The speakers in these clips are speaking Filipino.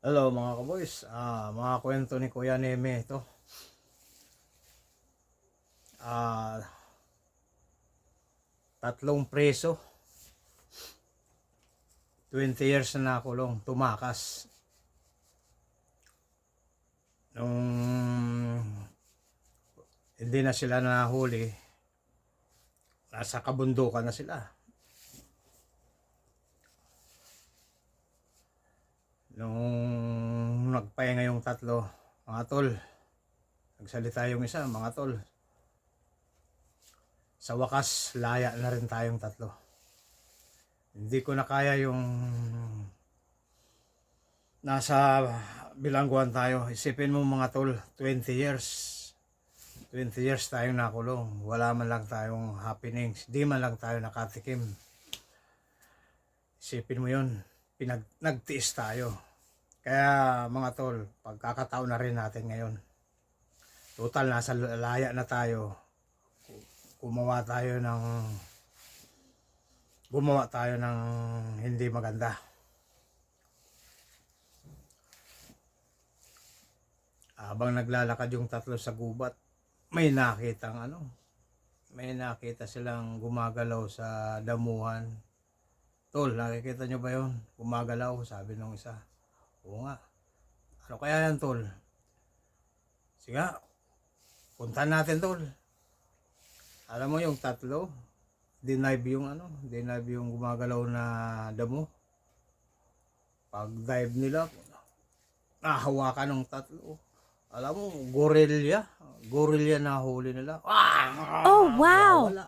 Hello mga kaboys, mga kwento ni Kuya Neme ito. Ah, tatlong preso, 20 years na nakulong, tumakas. Nung hindi na sila nahuli, nasa kabundukan na sila. Nung nagpahinga yung tatlo, mga tol, nagsalita yung isa, mga tol. Sa wakas, laya na rin tayong tatlo. Hindi ko na kaya yung nasa bilangguan tayo. Isipin mo mga tol, 20 years. 20 years tayong nakulong. Wala man lang tayong happenings. Di man lang tayo nakatikim. Isipin mo yun. Nagtiis tayo. Kaya mga tol, pagkakataon na rin natin ngayon. Total, nasa laya na tayo. Gumawa tayo ng hindi maganda. Habang naglalakad yung tatlo sa gubat, may nakita silang gumagalaw sa damuhan. Tol, nakikita nyo ba yun? Gumagalaw, sabi nung isa. Oo nga. Ano kaya yan, tol? Sige, puntahan natin, tol. Alam mo yung tatlo, denive yung gumagalaw na damo. Pag dive nila, nahawakan ng tatlo. Alam mo, gorilya na huli nila. Oh, wow! Wala.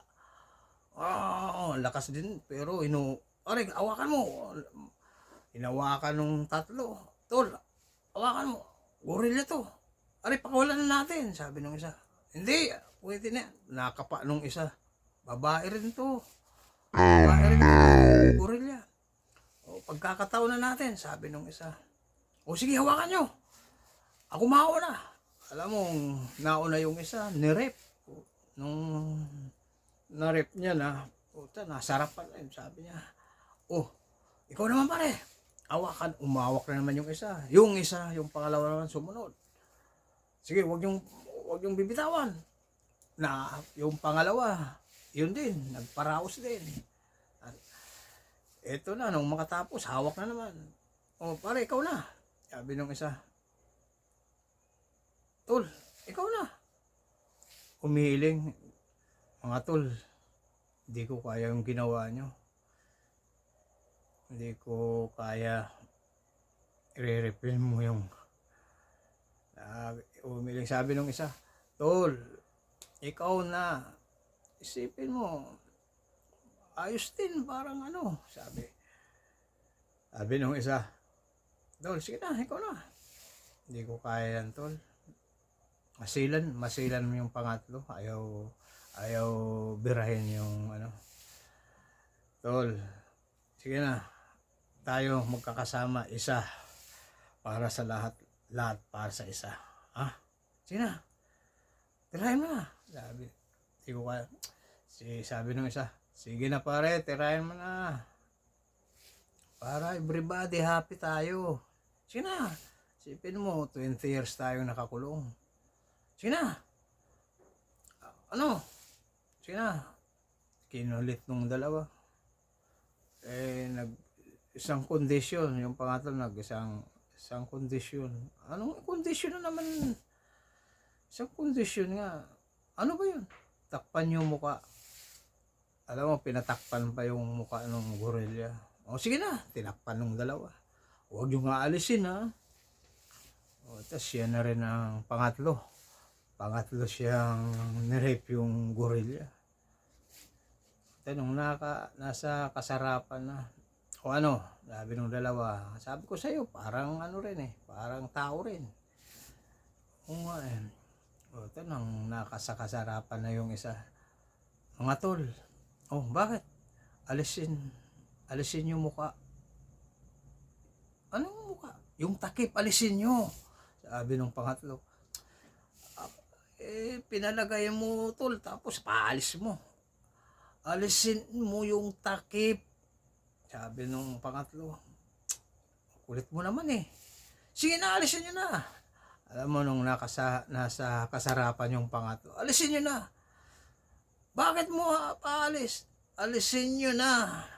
Lakas din, pero aray, awakan mo. Hinawakan ng tatlo. Tol, awakan mo. Gorilya to. Aray, pakawalan na natin, sabi ng isa. Hindi, pwede na. Nakapa nung isa. Babae rin to. Gorilya. Pagkakataon na natin, sabi nung isa. O sige, hawakan nyo. Ako mauna. Alam mo, nauna yung isa, nirep. Nung narep niya na, puta, nasarap pa rin, sabi niya. Oh, ikaw naman pare. Umawak na naman yung isa. Yung pangalawa naman sumunod. Sige, wag yung bibitawan. Na yung pangalawa, yun din, nagparaos din. Eto na, nung makatapos, hawak na naman. Oh, pare, ikaw na. Sabi nung isa. Tol, ikaw na. Umihiling, mga tol, hindi ko kaya yung ginawa nyo. Hindi ko kaya i-refill mo yung umihiling. Sabi nung isa, tol, ikaw na. Isipin mo, ayos din, parang sabi. Sabi nung isa, tol, sige na, ikaw na. Hindi ko kaya yan, tol. Masilan mo yung pangatlo. Ayaw birahin yung Tol, sige na. Tayo magkakasama, isa para sa lahat para sa isa. Ha? Sige na. Tirahin mo na. Sabi nung isa, sige na pare, tirahin mo na. Para everybody happy tayo. Sige na. Sipin mo, 20 years tayo nakakulong. Sige na. Sige na. Kinulit nung dalawa. Isang kondisyon. Yung pangatlo isang kondisyon. Anong kondisyon na naman? Isang kondisyon nga. Ano ba yun? Takpan yung muka. Alam mo, pinatakpan pa yung muka ng gorilya. O sige na. Tinakpan nung dalawa. Huwag yung aalisin ha. Tapos siya na rin ang pangatlo siyang nirape yung gorilya. Tanong, nasa kasarapan na. O sabi nung dalawa, sabi ko sa'yo, parang parang tao rin. O nga O tanong, nakasakasarapan na yung isa. Mga tol, bakit? Alisin yung muka. Anong muka? Yung takip, alisin nyo. Sabi nung pangatlo. Pinalagay mo tol, tapos paalis mo. Alisin mo yung takip. Sabi nung pangatlo, kulit mo naman Sige na, alisin nyo na. Alam mo, nung nasa kasarapan yung pangatlo, alisin nyo na. Bakit mo paalis? Alisin nyo na.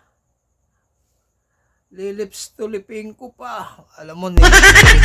Lilips tulipin ko pa. Alam mo, nilips tulipin.